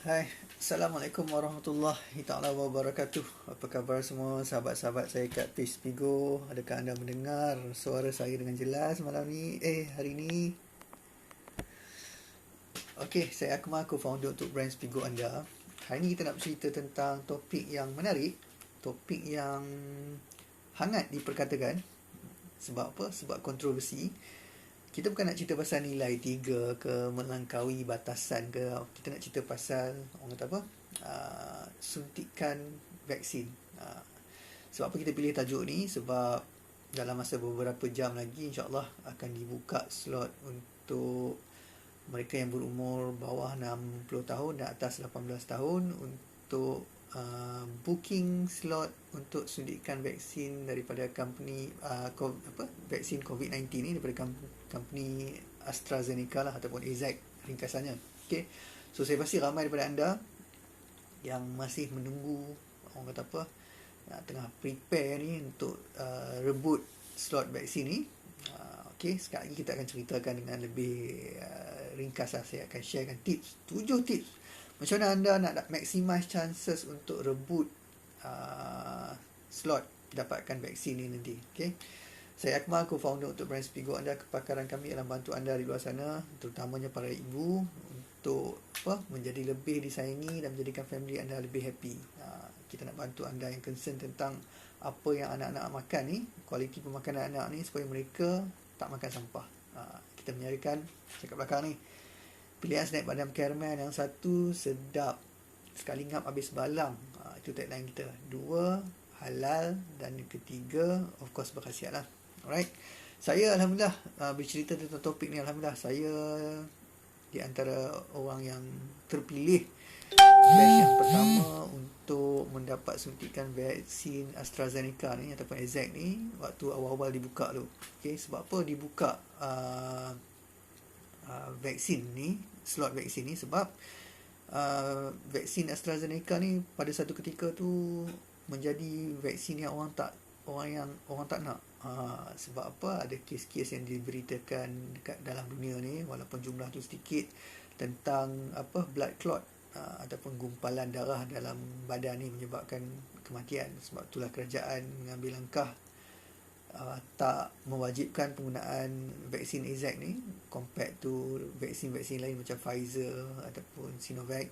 Hai, Assalamualaikum warahmatullahi taala wabarakatuh. Apa khabar semua sahabat-sahabat saya kat Fish Pigo? Adakah anda mendengar suara saya dengan jelas malam ni? Hari ni. Okey, saya Akmal, co-founder untuk brand Spigo anda. Hari ni kita nak bercerita tentang topik yang menarik, topik yang hangat diperkatakan. Sebab apa? Sebab kontroversi. Kita bukan nak cerita pasal nilai 3 ke, melangkaui batasan ke. Kita nak cerita pasal, orang kata apa, suntikan vaksin. Sebab apa kita pilih tajuk ni? Sebab dalam masa beberapa jam lagi insyaAllah akan dibuka slot untuk mereka yang berumur bawah 60 tahun dan atas 18 tahun untuk booking slot untuk suntikan vaksin daripada company vaksin COVID-19 ni daripada company AstraZeneca lah, ataupun AZ ringkasannya. Okay. So saya pasti ramai daripada anda yang masih menunggu, orang kata apa, tengah prepare ni untuk rebut slot vaksin ni. Okay, sekali lagi kita akan ceritakan dengan lebih ringkas lah. Saya akan sharekan tips, 7 tips macam mana anda nak maximize chances untuk rebut slot dapatkan vaksin ni nanti. Okay. Saya Akmal, co-founder untuk brand Spigo anda. Kepakaran kami adalah bantu anda di luar sana, terutamanya para ibu, untuk menjadi lebih disayangi dan menjadikan family anda lebih happy. Kita nak bantu anda yang concern tentang apa yang anak-anak makan ni, kualiti pemakanan anak ni, supaya mereka tak makan sampah. Kita menyarikan cakap belakang ni, pilihan snack badam caramel yang satu sedap, sekali ngap habis balang. Itu tagline kita. 2 halal, dan yang ketiga of course berkhasiat lah. Alright. Saya alhamdulillah bercerita tentang topik ni. Alhamdulillah saya di antara orang yang terpilih batch yang pertama untuk mendapat suntikan vaksin AstraZeneca ni ataupun AZ ni waktu awal-awal dibuka tu. Okay, sebab apa dibuka vaksin ni, slot vaksin ni? Sebab vaksin AstraZeneca ni pada satu ketika tu menjadi vaksin yang orang tak nak. Sebab apa? Ada kes-kes yang diberitakan dekat dalam dunia ni, walaupun jumlah tu sedikit, tentang blood clot ataupun gumpalan darah dalam badan ni menyebabkan kematian. Sebab itulah kerajaan mengambil langkah tak mewajibkan penggunaan vaksin AZ ni compared to vaksin-vaksin lain macam Pfizer ataupun Sinovac.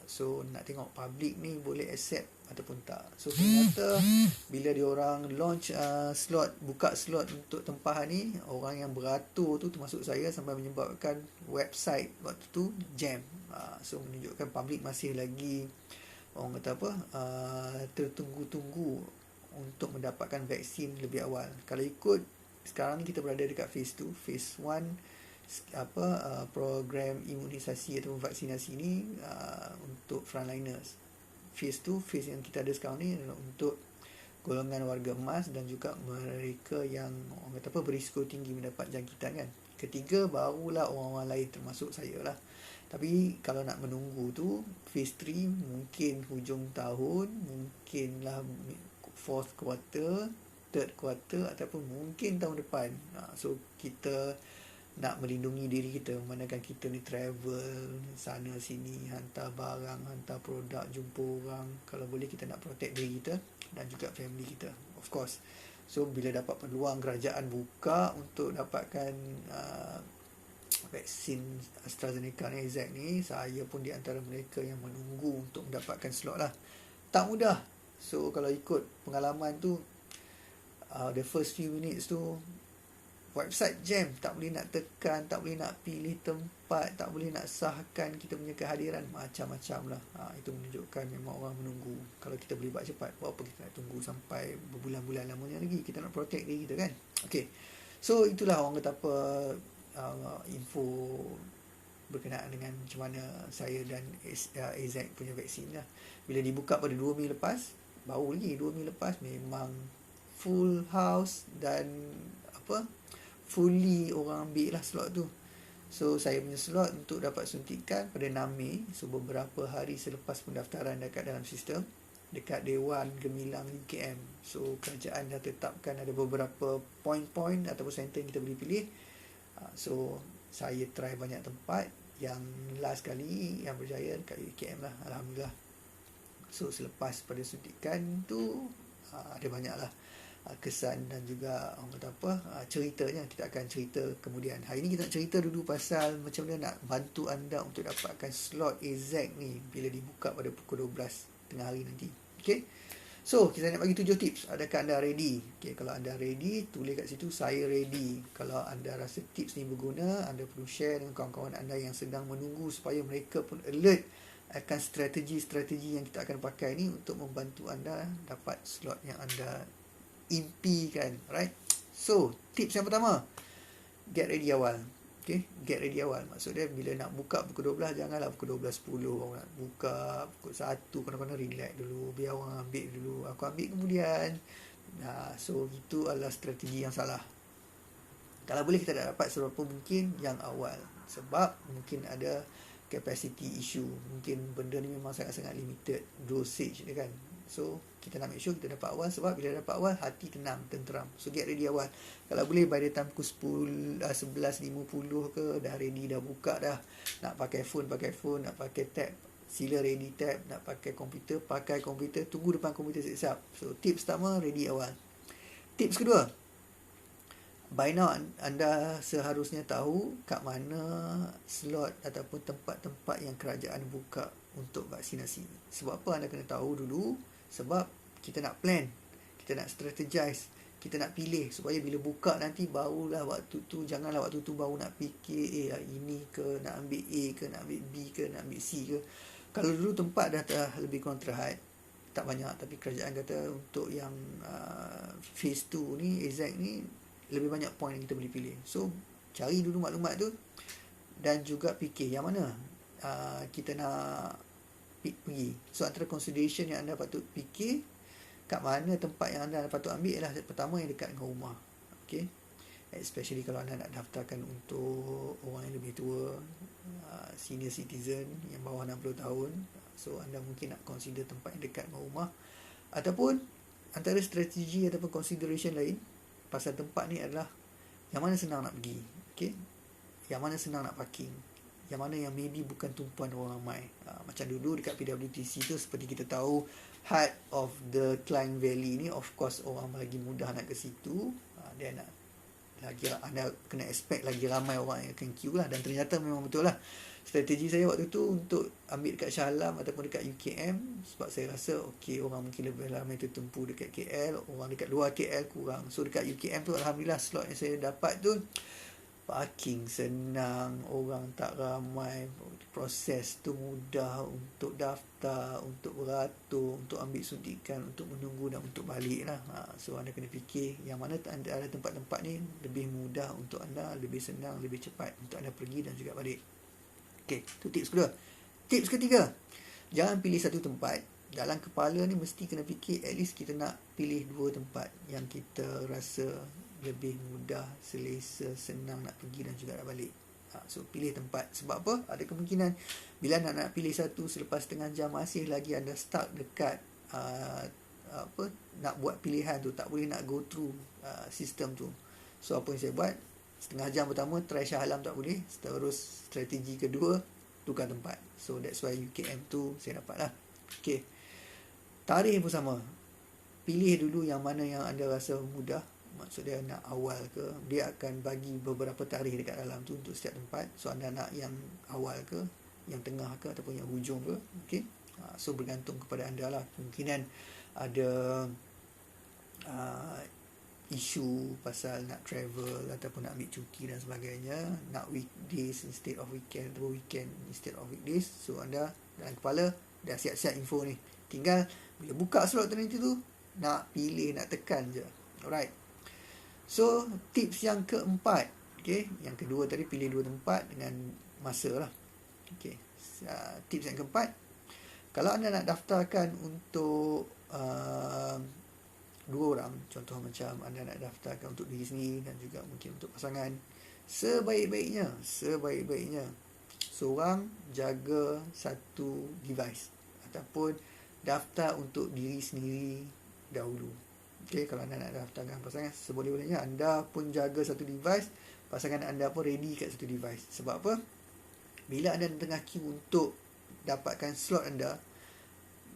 So nak tengok public ni boleh accept ataupun tak. So ternyata bila diorang launch buka slot untuk tempahan ni, orang yang beratur tu termasuk saya, sampai menyebabkan website waktu tu jam. So menunjukkan public masih lagi, orang kata apa, tertunggu-tunggu untuk mendapatkan vaksin lebih awal. Kalau ikut sekarang ni kita berada dekat phase 2, phase 1 program imunisasi atau vaksinasi ni untuk frontliners. Phase 2, phase yang kita ada sekarang ni adalah untuk golongan warga emas dan juga mereka yang orang kata apa, berisiko tinggi mendapat jangkitan kan. Ketiga barulah orang-orang lain termasuk saya lah. Tapi kalau nak menunggu tu, phase 3 mungkin hujung tahun, mungkinlah fourth quarter, third quarter, ataupun mungkin tahun depan. So kita nak melindungi diri kita, manakan kita ni travel sana sini, hantar barang, hantar produk, jumpa orang. Kalau boleh kita nak protect diri kita dan juga family kita, of course. So bila dapat peluang kerajaan buka untuk dapatkan vaksin AstraZeneca ni, AZ ni, saya pun di antara mereka yang menunggu untuk mendapatkan slot lah. Tak mudah. So kalau ikut pengalaman tu, the first few minutes tu website jam, tak boleh nak tekan, tak boleh nak pilih tempat, tak boleh nak sahkan kita punya kehadiran, macam-macam lah. Itu menunjukkan memang orang menunggu. Kalau kita boleh buat cepat, buat apa kita nak tunggu sampai berbulan-bulan lamanya lagi? Kita nak protect diri kita kan. Okay, so itulah orang kata apa, info berkenaan dengan macam mana saya dan AZ punya vaksin lah. Bila dibuka pada 2 Mei lepas, baru lagi 2 Mei lepas, memang full house dan fully orang ambil lah slot tu. So saya punya slot untuk dapat suntikan pada 6 Mei. So beberapa hari selepas pendaftaran dekat dalam sistem, dekat Dewan Gemilang UKM. So kerajaan dah tetapkan ada beberapa point-point ataupun center yang kita boleh pilih. So saya try banyak tempat Yang last kali yang berjaya dekat UKM lah, Alhamdulillah. So selepas pada suntikan tu ada banyak lah kesan dan juga orang kata apa, ceritanya kita akan cerita kemudian. Hari ni kita nak cerita dulu pasal macam mana nak bantu anda untuk dapatkan slot exact ni bila dibuka pada pukul 12 tengah hari nanti. Okay, so kita nak bagi 7 tips. Adakah anda ready? Okay, kalau anda ready, tulis kat situ saya ready. Kalau anda rasa tips ni berguna, anda perlu share dengan kawan-kawan anda yang sedang menunggu supaya mereka pun alert akan strategi-strategi yang kita akan pakai ni untuk membantu anda dapat slot yang anda impikan, right? So, tips yang pertama, get ready awal. Okay, get ready awal. Maksudnya bila nak buka pukul 12, janganlah pukul 12.10 orang nak buka, pukul 1 kadang-kadang relax dulu, biar orang ambil dulu, aku ambil kemudian. So, itu adalah strategi yang salah. Kalau boleh kita tak dapat seberapa mungkin yang awal. Sebab mungkin ada capacity issue. Mungkin benda ni memang sangat-sangat limited dosage dia kan. So, kita nak make sure kita dapat awal. Sebab bila dapat awal, hati tenang, tenteram. So, get ready awal. Kalau boleh, by the time pukul 11.50 ke, dah ready, dah buka dah. Nak pakai phone, nak pakai tab, sila ready tab. Nak pakai komputer, tunggu depan komputer siap-siap. So, tips pertama, ready awal. Tips kedua, by now anda seharusnya tahu kat mana slot ataupun tempat-tempat yang kerajaan buka untuk vaksinasi. Sebab apa anda kena tahu dulu? Sebab kita nak plan, kita nak strategize, kita nak pilih supaya bila buka nanti barulah waktu tu, janganlah waktu tu baru nak fikir ini ke, nak ambil A ke, nak ambil B ke, nak ambil C ke. Kalau dulu tempat dah lebih kurang terhad, tak banyak, tapi kerajaan kata untuk yang phase 2 ni, exact ni, lebih banyak point yang kita boleh pilih. So, cari dulu maklumat tu dan juga fikir yang mana kita nak pergi. So, antara consideration yang anda patut fikir, kat mana tempat yang anda patut ambil ialah pertama yang dekat dengan rumah. Okay, especially kalau anda nak daftarkan untuk orang yang lebih tua, senior citizen yang bawah 60 tahun. So, anda mungkin nak consider tempat yang dekat dengan rumah. Ataupun antara strategi ataupun consideration lain pasal tempat ni adalah yang mana senang nak pergi. Okay, yang mana senang nak parking, yang mana yang maybe bukan tumpuan orang ramai. Macam dulu dekat PWTC tu, seperti kita tahu, heart of the Klang Valley ni, of course orang lagi mudah nak ke situ. Dia nak lagi, anda kena expect lagi ramai orang yang akan queue lah. Dan ternyata memang betul lah. Strategi saya waktu tu untuk ambil dekat Shah Alam ataupun dekat UKM, sebab saya rasa okay, orang mungkin lebih ramai tertempu dekat KL, orang dekat luar KL kurang. So dekat UKM tu Alhamdulillah slot yang saya dapat tu parking senang, orang tak ramai, proses tu mudah untuk daftar, untuk beratur, untuk ambil suntikan, untuk menunggu dan untuk balik lah. So anda kena fikir yang mana ada tempat-tempat ni lebih mudah untuk anda, lebih senang, lebih cepat untuk anda pergi dan juga balik. Okay, tu tips kedua. Tips ketiga, jangan pilih satu tempat. Dalam kepala ni mesti kena fikir at least kita nak pilih 2 tempat yang kita rasa lebih mudah, selesa, senang nak pergi dan juga nak balik. So pilih tempat. Sebab apa? Ada kemungkinan bila nak pilih satu, selepas setengah jam masih lagi anda stuck dekat nak buat pilihan tu, tak boleh nak go through sistem tu. So apa yang saya buat, setengah jam pertama try Shah Alam tak boleh, terus strategi kedua tukar tempat. So that's why UKM tu saya dapat lah. Okay, tarikh pun sama. Pilih dulu yang mana yang anda rasa mudah. Maksudnya nak awal ke, dia akan bagi beberapa tarikh dekat dalam tu untuk setiap tempat. So anda nak yang awal ke, yang tengah ke, ataupun yang hujung ke. Okay, so bergantung kepada anda lah. Kemungkinan ada isu pasal nak travel ataupun nak ambil cuti dan sebagainya, nak weekdays instead of weekend, atau weekend instead of weekdays. So anda dalam kepala dah siap-siap info ni, tinggal bila buka slot nanti tu nak pilih, nak tekan je. Alright, so tips yang keempat, okay, yang kedua tadi pilih 2 tempat dengan masa lah. Okay, tips yang keempat, kalau anda nak daftarkan untuk 2 orang, contoh macam anda nak daftarkan untuk diri sendiri dan juga mungkin untuk pasangan, sebaik-baiknya seorang jaga satu device ataupun daftar untuk diri sendiri dahulu. Okay, kalau anda nak daftarkan pasangan, seboleh-bolehnya anda pun jaga satu device, pasangan anda pun ready kat satu device. Sebab apa? Bila anda tengah queue untuk dapatkan slot anda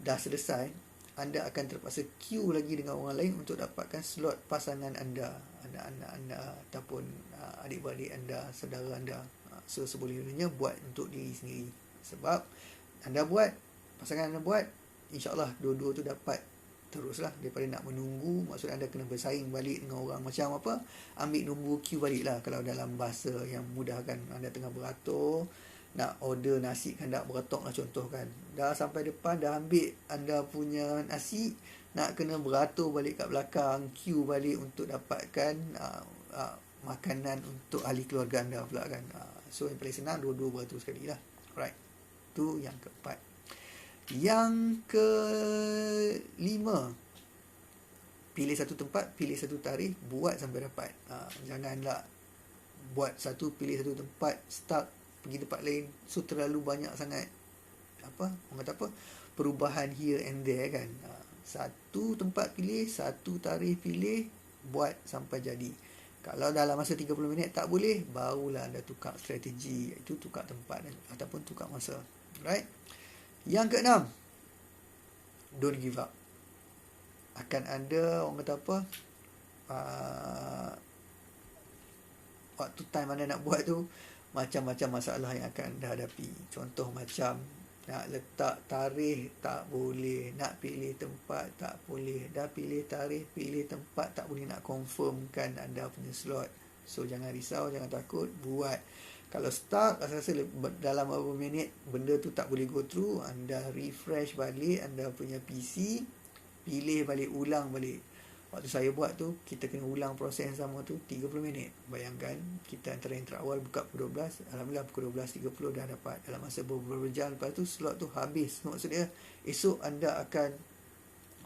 dah selesai, anda akan terpaksa queue lagi dengan orang lain untuk dapatkan slot pasangan anda, anak-anak anda ataupun adik-beradik anda, saudara anda. So seboleh-bolehnya buat untuk diri sendiri. Sebab anda buat, pasangan anda buat, insyaAllah dua-dua tu dapat teruslah, daripada nak menunggu. Maksud anda kena bersaing balik dengan orang macam apa, ambil nombor queue balik lah. Kalau dalam bahasa yang mudah kan, anda tengah beratur nak order nasi kandak beretok lah contoh kan, dah sampai depan, dah ambil anda punya nasi, nak kena beratur balik kat belakang, queue balik untuk dapatkan makanan untuk ahli keluarga anda pula kan. So yang paling senang, dua-dua beratur sekali lah. Alright, tu yang keempat. Yang kelima, pilih satu tempat, pilih satu tarikh, buat sampai dapat. Janganlah buat satu, pilih satu tempat, start pergi tempat lain, so terlalu banyak sangat orang kata perubahan here and there kan. Satu tempat pilih, satu tarikh pilih, buat sampai jadi. Kalau dalam masa 30 minit tak boleh, barulah anda tukar strategi, iaitu tukar tempat ataupun tukar masa. Right? Yang keenam, don't give up. Akan ada orang kata waktu time anda nak buat tu, macam-macam masalah yang akan anda hadapi. Contoh macam nak letak tarikh tak boleh, nak pilih tempat tak boleh, dah pilih tarikh, pilih tempat tak boleh nak confirmkan anda punya slot. So jangan risau, jangan takut, buat. Kalau start rasa-rasa dalam beberapa minit benda tu tak boleh go through, anda refresh balik anda punya PC, pilih balik, ulang balik. Waktu saya buat tu, kita kena ulang proses yang sama tu 30 minit. Bayangkan, kita antara yang terawal buka pukul 12, alhamdulillah pukul 12.30 dah dapat. Dalam masa beberapa jam lepas tu, slot tu habis. Maksudnya, esok anda akan,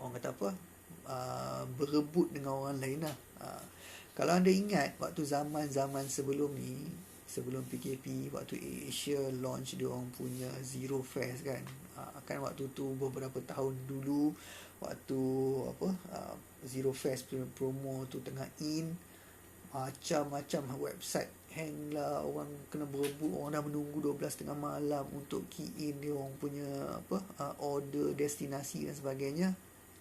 orang kata berebut dengan orang lain lah. Kalau anda ingat, waktu zaman-zaman sebelum ni, sebelum PKP, waktu Asia launch dia orang punya Zero Fest kan. Kan waktu tu beberapa tahun dulu, waktu Zero Fest promo tu tengah in, macam-macam website hang lah, orang kena berebut, orang dah menunggu 12:30 malam untuk key in dia orang punya order, destinasi dan sebagainya.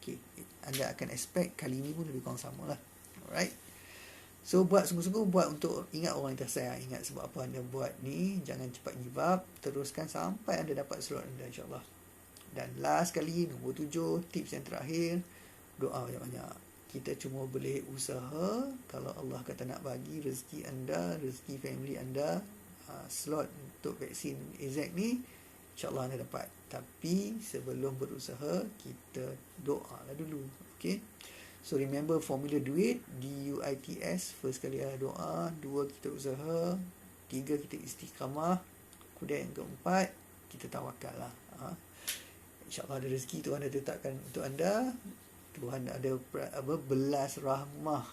Okay, anda akan expect kali ni pun lebih kurang sama lah. Alright, so buat sungguh-sungguh, buat untuk ingat orang yang tersayang. Ingat sebab apa anda buat ni, jangan cepat give up, teruskan sampai anda dapat slot anda, insyaAllah. Dan last kali, nombor 7, tips yang terakhir, doa banyak-banyak. Kita cuma boleh usaha. Kalau Allah kata nak bagi rezeki anda, rezeki family anda, slot untuk vaksin AZ ni, insyaAllah anda dapat. Tapi sebelum berusaha, kita doa lah dulu. Okay, so remember formula duit, DUITS. First kali adalah doa, 2 kita usaha, 3 kita istiqamah, kemudian yang keempat kita tawakal lah. InsyaAllah ada rezeki Tuhan ada letakkan untuk anda. Tuhan ada belas rahmah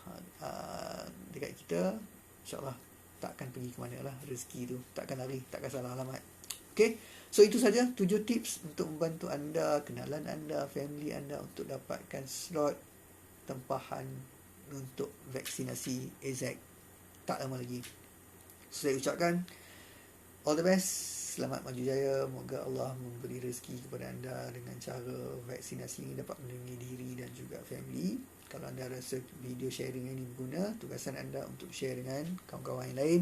dekat kita. InsyaAllah takkan pergi ke mana lah rezeki tu, takkan lari, takkan salah alamat. Okay, so itu saja 7 tips untuk membantu anda, kenalan anda, family anda untuk dapatkan slot tempahan untuk vaksinasi AZ tak lama lagi. So, saya ucapkan all the best, selamat maju jaya. Moga Allah memberi rezeki kepada anda dengan cara vaksinasi ini dapat melindungi diri dan juga family. Kalau anda rasa video sharing ini berguna, tugasan anda untuk share dengan kawan-kawan yang lain,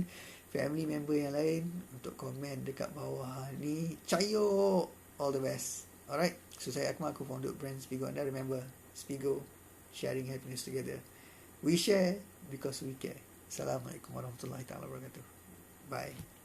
family member yang lain, untuk komen dekat bawah ni. Cayo, all the best. Alright, so saya Akmal, aku founder brand Spigo. Anda remember, Spigo, sharing happiness together. We share because we care. Assalamualaikum warahmatullahi wabarakatuh. Bye.